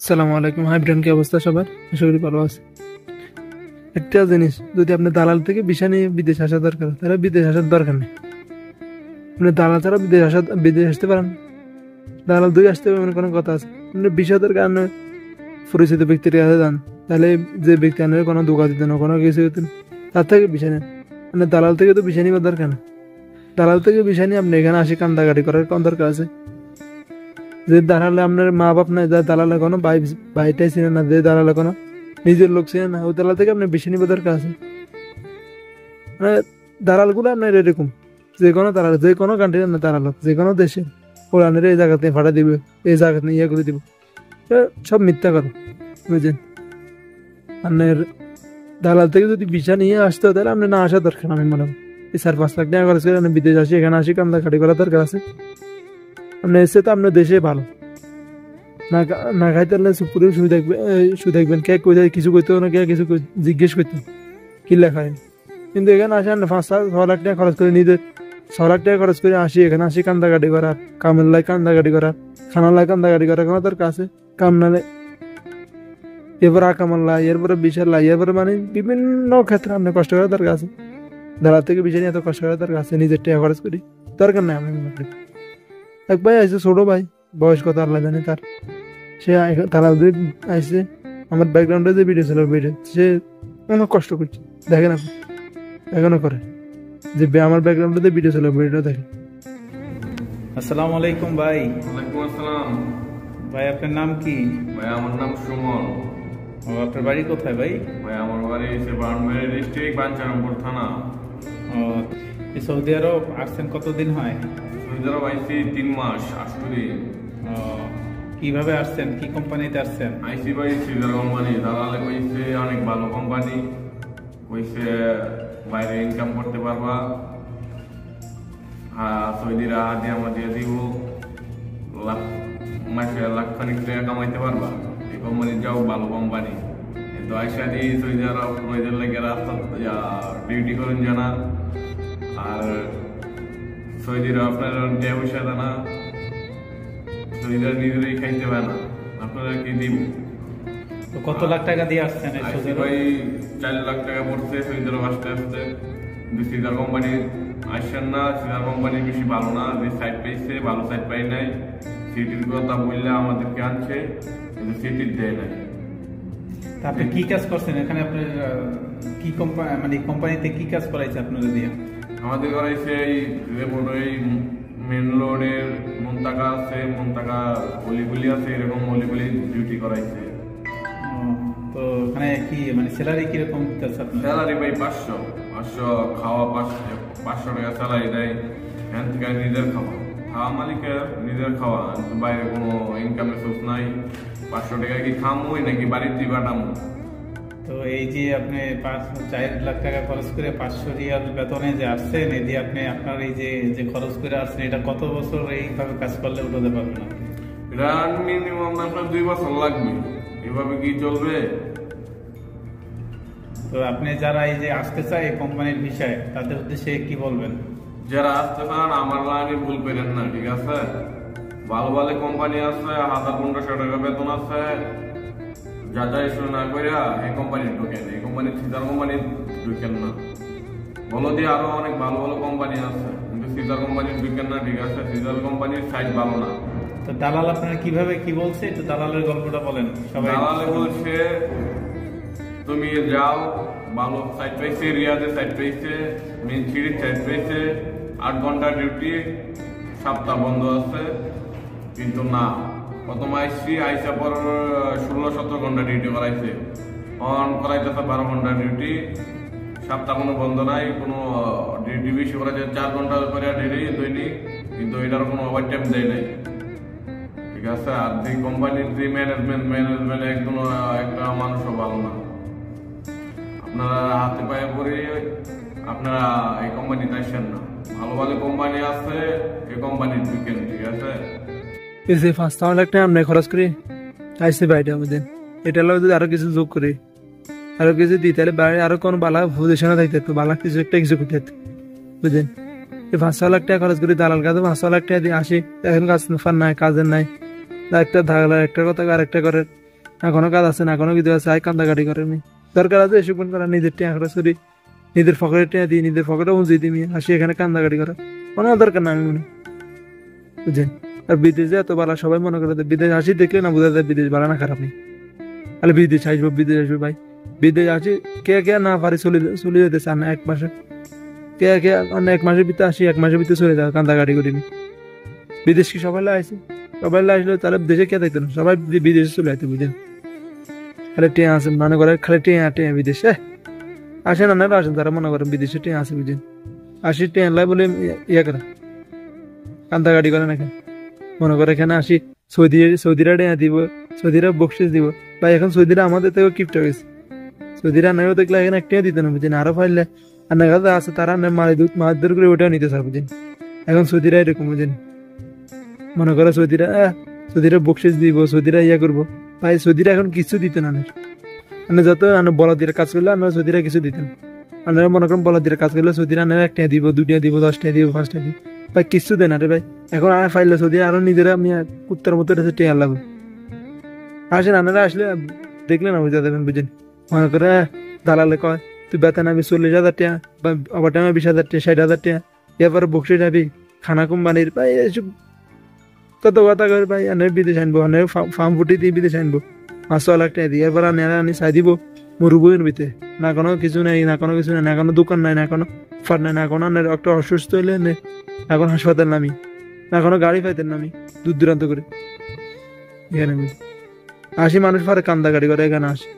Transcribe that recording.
আসসালামু আলাইকুম। High brain, কি অবস্থা সবার? আশা করি ভালো আছে। একটা জিনিস, যদি আপনি দালাল থেকে ভিসা নিয়ে বিদেশ আসা দরকার, তাহলে বিদেশ আসার দরকার নেই। আপনি দালাল ছাড়া বিদেশ আসতে পারেন। দালাল দুই আসতে হবে এমন কোনো কথা আছে? আপনি ভিসা দরকার, আপনি পরিচিত ব্যক্তির কাছে যান, তাহলে যে ব্যক্তি আনলে কোনো দোকান দিতেন না, কোনো কিছু দিতেন, তার থেকে ভিসা নেন। মানে দালাল থেকে তো ভিসা নিবার দরকার নেই। দালাল থেকে ভিসা নিয়ে আপনি এখানে আসি কান্দাকাটি করার কোন দরকার আছে? যে দালালে আপনার মা বাপ নাই, যার দালালে কোনো ভাইটাই ছিলেন না, যে দালালে কোনো নিজের লোক ছিলেন না, ওই দালাল থেকে আপনি বেশি নিবে দরকার আছে? মানে দালাল গুলো আপনার এরকম, যে কোনো দালাল, যে কোনো কান্ট্রির আপনার দালাল হোক, যে কোনো দেশে, ওরা আপনার এই জায়গাতে ফাটা দিবে, এই জায়গাতে ইয়ে করে দিব, সব মিথ্যা কথা, বুঝছেন? আপনার দালাল থেকে যদি ভিসা নিয়ে আসতে হয়, তাহলে আপনি না আসা দরকার। আমি মনে করি এই 4-5 লাখ টাকা খরচ করে আপনি বিদেশ আসি, এখানে আসি কান্দা খাটি করা দরকার আছে? আপনি এসে তো আপনার দেশে ভালো না, না খাইতে পারলে চুপ করে শুয়ে থাকবেন। কে কোথায় কিছু করতে হবে না, কে কিছু জিজ্ঞেস করতে কি লেখা হয়। কিন্তু এখানে আসে না, 5-6 লাখ টাকা খরচ করে, নিজের 6 লাখ টাকা খরচ করে আসি, এখানে আসি কান্দাকাটি করার, কামের লাই কান্দাকাটি করার, খানার লাই কান্দাকাটি করার কোনো দরকার আছে? কাম নালে এরপরে আকামার লাই, এরপরে বিশাল লাই, এরপরে মানে বিভিন্ন ক্ষেত্রে আপনি কষ্ট করার দরকার আছে? দালাল থেকে বিষয় নিয়ে এত কষ্ট করার দরকার আছে? নিজের টাকা খরচ করি দরকার নাই। আমি মনে করি এক ভাই আছে, ছোট ভাই, বয়স কত আল্লাহ জানে তার, সে দালাল দিয়ে আসছে। আমার ব্যাকগ্রাউন্ডে যে ভিডিও ছিল, ভিডিও সে অনেক কষ্ট করছে, দেখে না এখনো করে, যে আমার ব্যাকগ্রাউন্ডে ভিডিও ছিল, ভিডিও দেখে। আসসালামু আলাইকুম ভাই। ওয়ালাইকুম আসসালাম। ভাই আপনার নাম কি? ভাই আমার নাম সুমন। ও, আপনার বাড়ি কোথায় ভাই? ভাই আমার বাড়ি বারানবাড়ি ডিস্ট্রিক্ট, বাঞ্ছারামপুর থানা। ও, এই সৌদি আরব আসছেন কতদিন হয়? সৌদি আরব আইসি 3 মাস, 8 দিন। ও, কিভাবে আসছেন, কি কোম্পানিতে আসছেন? আইসি ভাই সিজার কোম্পানি, দালালে কইছে অনেক ভালো কোম্পানি, কইছে বাইরে ইনকাম করতে পারবা, সৌদিরা দিয়ে আমাদের দিব, মাসে লাখখানিক টাকা কামাইতে পারবা, এই কোম্পানি যাও, ভালো কোম্পানি। কিন্তু আইসা দিয়ে সৌদি আরব রোজের লেগে রাস্তা ডিউটি করেন জানা, আর সৌদিরা আপনার পয়সা জানা, সৌদিরা নিজেরাই খাইতে পারে না, আপনারা কি দিব? তো কত লাখ টাকা দিয়ে আসছেন এই সৌদি আরব? ভাই 4 লাখ টাকা পড়ছে সৌদি আরব আসতে আসতে। সিজার কোম্পানি আসছেন না, সিজার কোম্পানি বেশি ভালো না, যে সাইড পাইছে ভালো সাইড পাই নাই, সিটির কথা বললে আমাদেরকে আনছে, কিন্তু সিটির দেয় নাই। তা আপনি কি কাজ করছেন এখানে? আপনার কি কোম্পানি, মানে কোম্পানিতে কি কাজ করাইছে আপনাদের দিয়ে? আমাদের করাইছে এই মেন রোডের মন্তাকা আছে, মন্তাকা অলিগুলি আছে, এরকম অলিগুলি ডিউটি করাইছে। তো ওখানে কি মানে স্যালারি কিরকম দিতেছে আপনার? স্যালারি ভাই 500 খাওয়া, 500 টাকা স্যালারি দেয়। এখান থেকে নিজের খাওয়া, খাওয়া মালিকের নিজের খাওয়া, বাইরে কোনো ইনকামের সোর্স নাই। 500 টাকা কি খামই নাকি বাড়ির দিয়ে বানামো? তো এই যে আপনি 4 লাখ টাকা খরচ করে 500 রিয়াল বেতনে যে আসছেন, এই দিয়ে আপনি আপনার এই যে খরচ করে আসছেন, এটা কত বছর এইভাবে কাজ করলে উঠাতে পারবেন আপনি? এটা মিনিমাম আপনার 2 বছর লাগবে। এভাবে কি চলবে? তো আপনি যারা এই যে আসতে চায় এই কোম্পানির বিষয়ে, তাদের উদ্দেশ্যে কি বলবেন? যারা আসতে চান আমার লাইনে ভুল করেন না, ঠিক আছে? ভালো ভালো কোম্পানি আছে, 1000-1500 টাকা বেতন আছে, যাচাই না কইরা এই কোম্পানি ঢুকেন, এই কোম্পানি সিজার কোম্পানি ঢুকেন না। বলো দিয়ে আরো অনেক ভালো ভালো কোম্পানি আছে, কিন্তু সিজার কোম্পানি ঢুকেন না, ঠিক আছে? সিজার কোম্পানির সাইজ ভালো না। তো দালাল আপনারা কিভাবে কি বলছে, একটু দালালের গল্পটা বলেন সবাই। দালালে বলছে তুমি যাও, ভালো সাইড পাইছে, রিয়াদের সাইড পাইছে, মেন সিটির সাইড পাইছে, 8 ঘন্টা ডিউটি, সপ্তাহ বন্ধ আছে। কিন্তু না, প্রথম আইসা পর 16-17 ঘন্টা ডিউটি করাইছে, অন করাইতেছে 12 ঘন্টা ডিউটি, সপ্তাহ কোনো বন্ধ নাই, কোনো ডিউটি বেশি করাইছে 4 ঘন্টা করে ডিউটি দৈনিক, কিন্তু এটার কোনো ওভার টাইম দেয় নাই, ঠিক আছে? আর যে কোম্পানির যে ম্যানেজমেন্ট একদম একটা মানুষও ভালো না। আপনারা হাতে পায়ে পড়ে আপনারা এই কোম্পানিতে আসেন না, ভালো ভালো কোম্পানি আছে, এই কোম্পানি ঢুকেন, ঠিক আছে? এই যে 5-6 লাখ টাকা আপনি খরচ করি আসছে বাইরে আমাদের, এটা হলো যদি আরো কিছু যোগ করি, আরো কিছু দিই, তাহলে বাইরে আরো কোনো বালা পজিশনে থাকতে হতো, বালা কিছু করতে হতো, বুঝলেন? এই 5-6 লাখ টাকা খরচ করি দালাল কাছে, 5-6 লাখ টাকা দিয়ে আসি, এখন কাজ নাই, কাজের নাই, একটা ধাগলা একটা কথা আরেকটা করে না কোনো কাজ আছে না কোনো কিছু আছে, আয় কান্দাকাটি করে নি। দরকার আছে এসব করা, নিজের টিয়া খরচ করি, নিজের পকেটে টিয়া দিই, নিজের পকেটে উঁচিয়ে দিই, আসি এখানে কান্দাকাটি করা কোনো দরকার না আমি মনে, বুঝছেন। আর বিদেশে এত বালা সবাই মনে করে বিদেশ আসি দেখলে না বোঝা যায় বিদেশ বালা না খারাপ নেই। তাহলে বিদেশ আসবো ভাই, বিদেশ আসি কে কে না পারি চলে যেতেছে আর না 1 মাসে, কে কে অন্য 1 মাসের ভিতরে আসি 1 মাসের ভিতরে চলে যাও কান্দাকাটি করিনি। বিদেশ কি সবাই আসে? সবাই আসলে তাহলে দেশে কে থাকতো না, সবাই বিদেশে চলে যেত, বুঝেন। খালি টিয়া আছে মনে করে, খালি টিয়া বিদেশে আসেন, আপনারা আসেন তারা মনে করেন বিদেশে টিয়া আছে, বুঝেন। আসি টিয়া লাই বলে ইয়ে করা কান্দাকাটি করে না, মনে করে এখানে আসি সৌদিরা টিয়া দিব, সৌদিরা বকশিস দিব ভাই। এখন সৌদিরা আমাদের থেকে কিপটা গেছে, সৌদিরা আনারও দেখলে এখানে একটা দিতে না, বুঝেন। আরো ফাইলে আনার কাছে আছে তারা মারধর করে ওটাও নিতে চায়, বুঝেন। এখন সৌদিরা এরকম, বুঝেন। মনে করে সৌদিরা বকশিস দিব, সৌদিরা ইয়া করবো ভাই। সৌদিরা এখন কিছু দিতে না, যত বলা দিয়ে কাজ করলে আমরা সৌদিরা কিছু দিতেন। আপনারা মনে করেন বলা দিয়ে কাজ করলে সৌদিরা আনারা 1 টাকা দিব, 2 টাকা দিব, 10 টাকা দিব, 5 টাকা দিব ভাই, কিছু দেন আরে ভাই। এখন আর ফাইলে সৌদি আরো নিজেরা আমি কুত্তার মতো টেয়া লাগবে। আসেন আপনারা, আসলে দেখলে না বুঝতে দেবেন, বুঝেন। মনে করে দালালে কয় তুই বেতন আমি 40,000 টাকা বা ওভার টাইমে 20,000 টাকা, 60,000 টাকা, এবার বকশিস যাবি খানা কোম্পানির ভাই, এসব কত কথা করে ভাই। আনে বিদেশ আনবো, আনে ফার্ম ফুটি দিয়ে বিদেশ আনবো 500 লাখ টাকা দিয়ে, এরপর আনি চাই দিব মরুভূমির ভিতরে, না কোনো কিছু নেই, না কোনো কিছু নেই, না কোনো দোকান নাই, না কোনো ফার নাই, না কোনো একটা অসুস্থ হইলে এখন হাসপাতাল নামি, না কোনো গাড়ি পাইতেন নামি দূর দূরান্ত করে। এখানে আসি মানুষ ফারে কান্দা গাড়ি করে এখানে আসে।